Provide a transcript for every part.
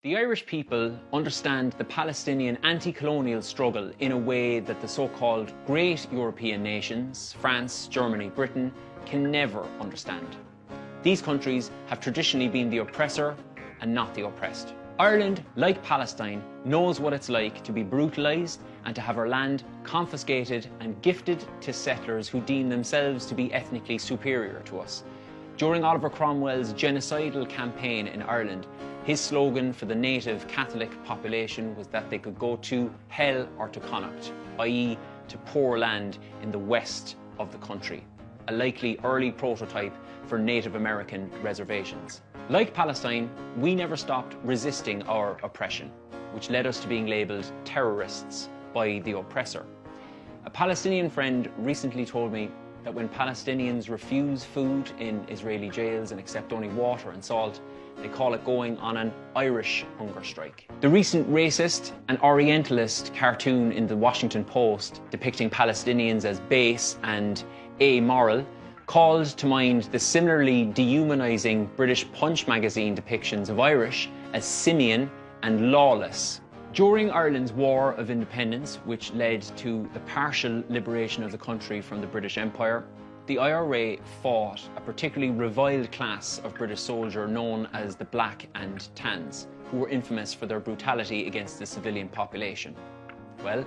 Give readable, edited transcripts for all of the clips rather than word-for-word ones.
The Irish people understand the Palestinian anti-colonial struggle in a way that the so-called great European nations, France, Germany, Britain, can never understand. These countries have traditionally been the oppressor and not the oppressed. Ireland, like Palestine, knows what it's like to be brutalised and to have our land confiscated and gifted to settlers who deem themselves to be ethnically superior to us. During Oliver Cromwell's genocidal campaign in Ireland, his slogan for the native Catholic population was that they could go to hell or to Connacht, i.e. to poor land in the west of the country, a likely early prototype for Native American reservations. Like Palestine, we never stopped resisting our oppression, which led us to being labelled terrorists by the oppressor. A Palestinian friend recently told me that when Palestinians refuse food in Israeli jails and accept only water and salt, they call it going on an Irish hunger strike. The recent racist and Orientalist cartoon in the Washington Post depicting Palestinians as base and amoral called to mind the similarly dehumanising British Punch magazine depictions of Irish as simian and lawless. During Ireland's War of Independence, which led to the partial liberation of the country from the British Empire, the IRA fought a particularly reviled class of British soldier known as the Black and Tans, who were infamous for their brutality against the civilian population. Well,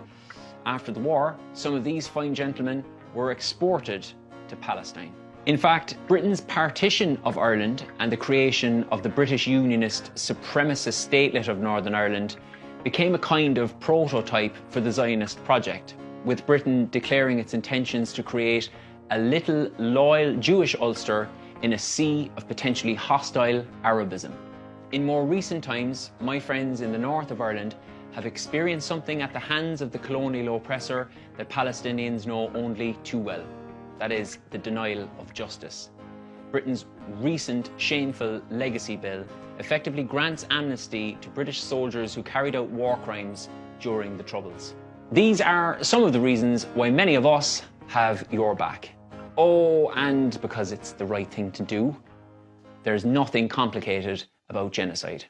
after the war, some of these fine gentlemen were exported to Palestine. In fact, Britain's partition of Ireland and the creation of the British Unionist supremacist statelet of Northern Ireland became a kind of prototype for the Zionist project, with Britain declaring its intentions to create a little loyal Jewish Ulster in a sea of potentially hostile Arabism. In more recent times, my friends in the north of Ireland have experienced something at the hands of the colonial oppressor that Palestinians know only too well. That is, the denial of justice. Britain's recent shameful legacy bill effectively grants amnesty to British soldiers who carried out war crimes during the Troubles. These are some of the reasons why many of us have your back. Oh, and because it's the right thing to do, there's nothing complicated about genocide.